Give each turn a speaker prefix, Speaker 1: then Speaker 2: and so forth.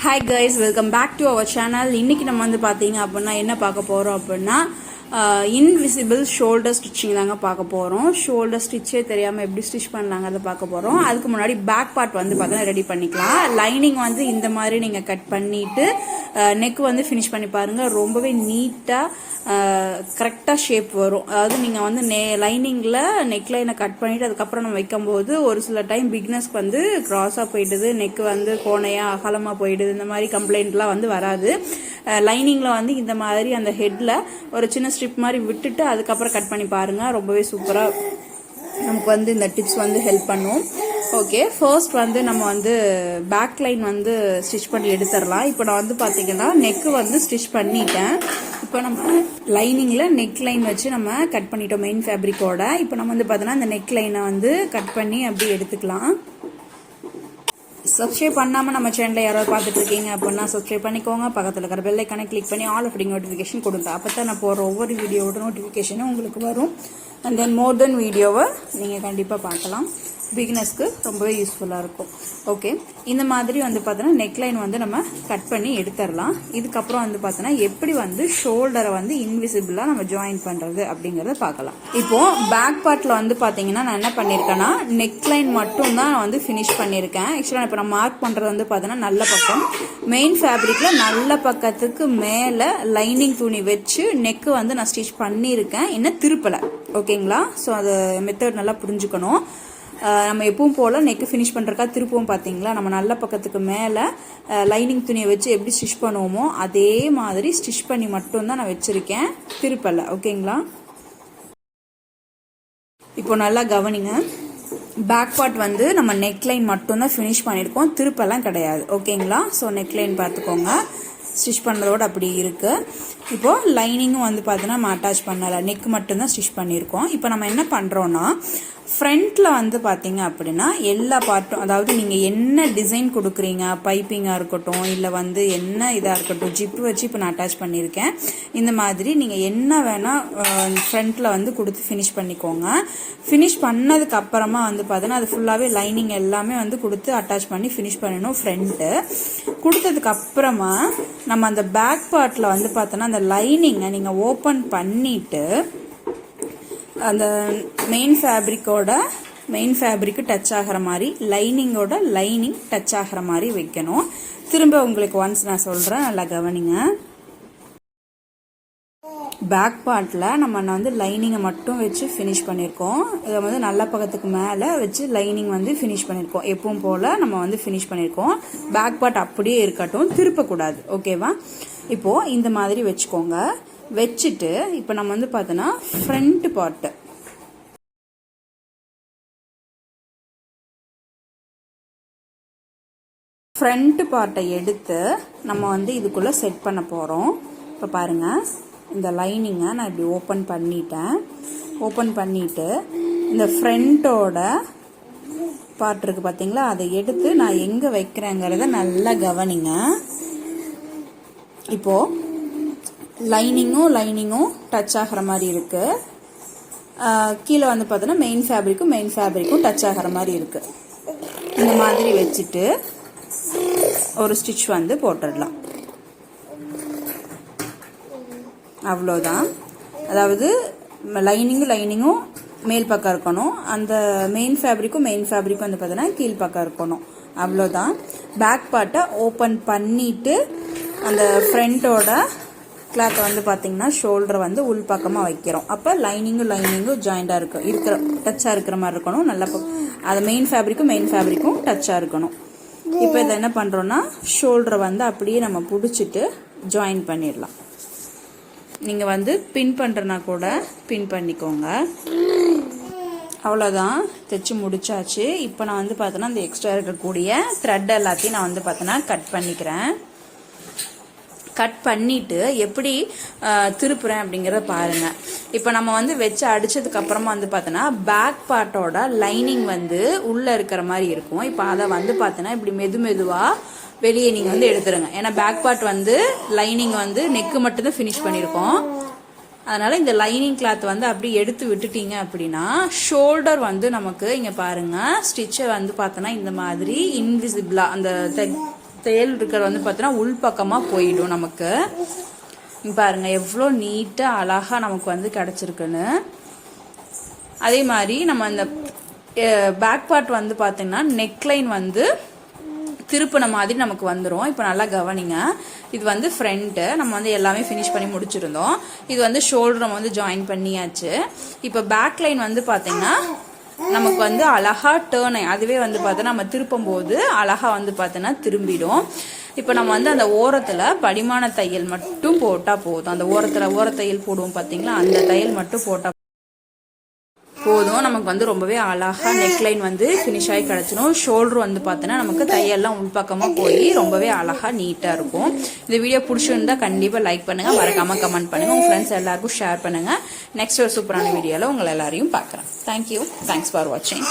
Speaker 1: Hi guys, welcome back to our channel. இன்னைக்கு நம்ம வந்து பாத்தீங்க அப்படின்னா என்ன பார்க்க போறோம் அப்படின்னா இன்விசிபிள் ஷோல்டர் ஸ்டிச்சிங் தாங்க பார்க்க போறோம். ஷோல்டர் ஸ்டிச்சே தெரியாம எப்படி ஸ்டிச் பண்ணலாங்க அதை பார்க்க போறோம். அதுக்கு முன்னாடி பேக் பார்ட் வந்து பார்த்தா ரெடி பண்ணிக்கலாம். லைனிங் வந்து இந்த மாதிரி நீங்க கட் பண்ணிட்டு நெக் வந்து ஃபினிஷ் பண்ணி பாருங்க. ரொம்பவே நீட்டா கரெக்டா ஷேப் வரும். அதாவது நீங்க வந்து லைனிங்ல நெக் லைனை கட் பண்ணிட்டு அதுக்கப்புறம் நம்ம வைக்கும்போது ஒரு சில டைம் பிக்னஸ்க்கு வந்து கிராஸா போயிடுது, நெக் வந்து கோணையா அகலமா போயிடுது, இந்த மாதிரி கம்ப்ளைண்ட்லாம் வந்து வராது. லைனிங்ல வந்து இந்த மாதிரி அந்த ஹெட்ல ஒரு சின்ன ஸ்ட்ரிப் மாதிரி விட்டுட்டு அதுக்கப்புறம் கட் பண்ணி பாருங்க. ரொம்பவே சூப்பரா நமக்கு வந்து இந்த டிப்ஸ் வந்து ஹெல்ப் பண்ணும். ஓகே, ஃபர்ஸ்ட் வந்து நம்ம வந்து பேக் லைன் வந்து ஸ்டிச் பண்ணி எடுத்துடலாம். இப்போ நான் வந்து பாத்தீங்கன்னா நெக்கு வந்து ஸ்டிச் பண்ணிட்டேன். இப்போ நம்ம லைனிங்ல நெக் லைன் வச்சு நம்ம கட் பண்ணிட்டோம் மெயின் ஃபேப்ரிக்கோட. இப்போ நம்ம வந்து பார்த்தோன்னா இந்த நெக் லைனை வந்து கட் பண்ணி அப்படி எடுத்துக்கலாம். சப்ஸ்கிரைப் பண்ணாமல் நம்ம சேனலில் யாராவது பார்த்துட்டு இருக்கீங்க அப்படின்னா சப்ஸ்கிரைப் பண்ணிக்கோங்க. பக்கத்தில் இருக்கிற பெல் ஐக்கானை கிளிக் பண்ணி ஆல் அப்படிங்க நோட்டிஃபிகேஷன் கொடுங்க. அப்போ தான் நான் போகிற ஒவ்வொரு வீடியோவோட நோட்டிஃபிகேஷனும் உங்களுக்கு வரும். அண்ட் தென் மோர் தென் வீடியோவை நீங்கள் கண்டிப்பாக பார்க்கலாம். பிகினர்ஸ்க்கு ரொம்பவே யூஸ்ஃபுல்லாக இருக்கும். ஓகே, இந்த மாதிரி வந்து பார்த்தோன்னா நெக்லைன் வந்து நம்ம கட் பண்ணி எடுத்துடலாம். இதுக்கப்புறம் வந்து பார்த்தோன்னா எப்படி வந்து ஷோல்டரை வந்து இன்விசிபிளாக நம்ம ஜாயின் பண்ணுறது அப்படிங்கிறத பார்க்கலாம். இப்போ பேக் பார்ட்டில் வந்து பார்த்தீங்கன்னா நான் என்ன பண்ணியிருக்கேன்னா நெக்லைன் மட்டும் தான் நான் வந்து ஃபினிஷ் பண்ணியிருக்கேன். ஆக்சுவலாக இப்போ நான் மார்க் பண்ணுறது வந்து பார்த்தோன்னா நல்ல பக்கம் மெயின் ஃபேப்ரிக்கில் நல்ல பக்கத்துக்கு மேலே லைனிங் துணி வச்சு நெக்கு வந்து நான் ஸ்டிச் பண்ணியிருக்கேன், இன்னும் திருப்பலை. ஓகேங்களா? ஸோ அது மெத்தட் நல்லா புரிஞ்சுக்கணும். நம்ம எப்பவும் போல நெக்கு ஃபினிஷ் பண்ணுறக்கா திருப்பவும் பார்த்தீங்களா, நம்ம நல்ல பக்கத்துக்கு மேலே லைனிங் துணியை வச்சு எப்படி ஸ்டிச் பண்ணுவோமோ அதே மாதிரி ஸ்டிச் பண்ணி மட்டும்தான் நான் வச்சுருக்கேன், திருப்பலை. ஓகேங்களா? இப்போ நல்லா கவனிங்க. பேக் பார்ட் வந்து நம்ம நெக்லைன் மட்டும்தான் ஃபினிஷ் பண்ணியிருக்கோம், திருப்பெல்லாம் கிடையாது. ஓகேங்களா? ஸோ நெக்லைன் பார்த்துக்கோங்க, ஸ்டிச் பண்ணுறதோடு அப்படி இருக்கு. இப்போ லைனிங்கும் வந்து பார்த்தோன்னா நம்ம அட்டாச் பண்ணலை, நெக் மட்டும்தான் ஸ்டிச் பண்ணியிருக்கோம். இப்போ நம்ம என்ன பண்ணுறோன்னா ஃப்ரண்ட்ல வந்து பார்த்தீங்க அப்படின்னா எல்லா பார்ட்டும், அதாவது நீங்கள் என்ன டிசைன் கொடுக்குறீங்க, பைப்பிங்காக இருக்கட்டும் இல்லை வந்து என்ன இதாக இருக்கட்டும், ஜிப்பு வச்சு இப்போ நான் அட்டாச் பண்ணியிருக்கேன். இந்த மாதிரி நீங்கள் என்ன வேணால் ஃப்ரண்ட்ல வந்து கொடுத்து ஃபினிஷ் பண்ணிக்கோங்க. ஃபினிஷ் பண்ணதுக்கு அப்புறமா வந்து பார்த்தோன்னா அது ஃபுல்லாகவே லைனிங் எல்லாமே வந்து கொடுத்து அட்டாச் பண்ணி ஃபினிஷ் பண்ணணும். ஃப்ரண்ட்டு கொடுத்ததுக்கு அப்புறமா நம்ம அந்த பேக் பார்ட்டில் வந்து பார்த்தோன்னா அந்த லைனிங்கை நீங்கள் ஓப்பன் பண்ணிட்டு அந்த மெயின் ஃபேப்ரிக்கு டச் ஆகிற மாதிரி லைனிங்கோட லைனிங் டச் ஆகிற மாதிரி வைக்கணும். திரும்ப உங்களுக்கு ஒன்ஸ் நான் சொல்கிறேன், நல்லா கவனிங்க. பேக் பார்ட்டில் நம்ம வந்து லைனிங்கை மட்டும் வச்சு ஃபினிஷ் பண்ணியிருக்கோம். இதை வந்து நல்ல பக்கத்துக்கு மேலே வச்சு லைனிங் வந்து ஃபினிஷ் பண்ணியிருக்கோம். எப்பவும் போல் நம்ம வந்து ஃபினிஷ் பண்ணியிருக்கோம். பேக் பார்ட் அப்படியே இருக்கட்டும், திருப்பக்கூடாது. ஓகேவா? இப்போது இந்த மாதிரி வச்சுக்கோங்க. வச்சுட்டு இப்போ நம்ம வந்து பார்த்தோன்னா ஃப்ரண்ட் பார்ட்டை எடுத்து நம்ம வந்து இதுக்குள்ளே செட் பண்ண போகிறோம். இப்போ பாருங்கள், இந்த லைனிங்கை நான் இப்படி ஓப்பன் பண்ணிட்டேன். ஓப்பன் பண்ணிவிட்டு இந்த ஃப்ரண்ட்டோட பார்ட் இருக்குது பார்த்தீங்களா, அதை எடுத்து நான் எங்கே வைக்கிறேங்கிறத நல்லா கவனிங்க. இப்போது லைனிங்கும் டச் ஆகிற மாதிரி இருக்குது. கீழே வந்து பார்த்தோன்னா மெயின் ஃபேப்ரிக்கும் டச் ஆகிற மாதிரி இருக்குது. இந்த மாதிரி வச்சுட்டு ஒரு ஸ்டிச் வந்து போட்டுடலாம். அவ்வளோதான். அதாவது லைனிங்கும் மேல் பக்கம் இருக்கணும், அந்த மெயின் ஃபேப்ரிக்கும் வந்து பார்த்தோன்னா கீழ் பக்கம் இருக்கணும். அவ்வளோதான். பேக் பார்ட்டை ஓப்பன் பண்ணிட்டு அந்த ஃப்ரண்ட்டோட கிளாத்தை வந்து பார்த்தீங்கன்னா ஷோல்டரை வந்து உள் பக்கமாக வைக்கிறோம். அப்போ லைனிங்கும் ஜாயிண்டாக இருக்கிற டச்சாக இருக்கிற மாதிரி இருக்கணும். நல்லா அது மெயின் ஃபேப்ரிக்கும் டச்சாக இருக்கணும். இப்போ இதை என்ன பண்ணுறோன்னா ஷோல்டரை வந்து அப்படியே நம்ம பிடிச்சிட்டு ஜாயின் பண்ணிடலாம். நீங்கள் வந்து பின் பண்ணுறனா கூட பின் பண்ணிக்கோங்க. அவ்வளோதான், தைச்சு முடிச்சாச்சு. இப்போ நான் வந்து பார்த்தோன்னா அந்த எக்ஸ்ட்ரா இருக்கக்கூடிய த்ரெட் எல்லாத்தையும் நான் வந்து பார்த்தோன்னா கட் பண்ணிக்கிறேன். கட் பண்ணிட்டு எப்படி திருப்புறேன் அப்படிங்கிறத பாருங்க. இப்போ நம்ம வந்து வச்சு அடிச்சதுக்கு அப்புறமா வந்து பார்த்தோன்னா பேக் பார்ட்டோட லைனிங் வந்து உள்ள இருக்கிற மாதிரி இருக்கும். இப்போ அதை வந்து பார்த்தோன்னா இப்படி மெதுவாக வெளியே நீங்கள் வந்து எடுத்துருங்க. ஏன்னா பேக் பார்ட் வந்து லைனிங் வந்து நெக்கு மட்டும்தான் ஃபினிஷ் பண்ணியிருக்கோம். அதனால இந்த லைனிங் கிளாத் வந்து அப்படி எடுத்து விட்டுட்டீங்க அப்படின்னா ஷோல்டர் வந்து நமக்கு இங்கே பாருங்க ஸ்டிச்சை வந்து பார்த்தோன்னா இந்த மாதிரி இன்விசிபிளா அந்த தையல் இருக்கிறது வந்து பார்த்தீங்கன்னா உள்பக்கமாக போயிடும் நமக்கு. பாருங்கள் எவ்வளோ நீட்டாக அழகாக நமக்கு வந்து கிடச்சிருக்குன்னு. அதே மாதிரி நம்ம அந்த பேக் பார்ட் வந்து பார்த்தீங்கன்னா நெக்லைன் வந்து திருப்பின மாதிரி நமக்கு வந்துடும். இப்போ நல்லா கவனிங்க. இது வந்து ஃப்ரண்ட்டு நம்ம வந்து எல்லாமே ஃபினிஷ் பண்ணி முடிச்சிருந்தோம். இது வந்து ஷோல்டர் நம்ம வந்து ஜாயின் பண்ணியாச்சு. இப்போ பேக் லைன் வந்து பார்த்தீங்கன்னா நமக்கு வந்து அழகா டேர்ன் அதுவே வந்து பார்த்தோன்னா நம்ம திருப்பும் போது அழகா வந்து பார்த்தோன்னா திரும்பிடும். இப்போ நம்ம வந்து அந்த ஓரத்தில் படிமான தையல் மட்டும் போட்டால் போதும். அந்த ஓரத்தையல் போடுவோம் பார்த்தீங்களா, அந்த தையல் மட்டும் போட்டால் போதும். நமக்கு வந்து ரொம்பவே அழகாக நெக்லைன் வந்து ஃபினிஷ் ஆகி கிடச்சிடும். ஷோல்டர் வந்து பார்த்தோன்னா நமக்கு தையெல்லாம் உள்பக்கமாக போய் ரொம்பவே அழகாக நீட்டாக இருக்கும். இந்த வீடியோ பிடிச்சிருந்தா கண்டிப்பாக லைக் பண்ணுங்கள், மறக்காமல் கமெண்ட் பண்ணுங்கள், உங்கள் ஃப்ரெண்ட்ஸ் எல்லாருக்கும் ஷேர் பண்ணுங்கள். நெக்ஸ்ட் ஒரு சூப்பரான வீடியோவில் உங்களை எல்லாரையும் பார்க்குறேன். தேங்க்யூ. தேங்க்ஸ் ஃபார் வாட்சிங்.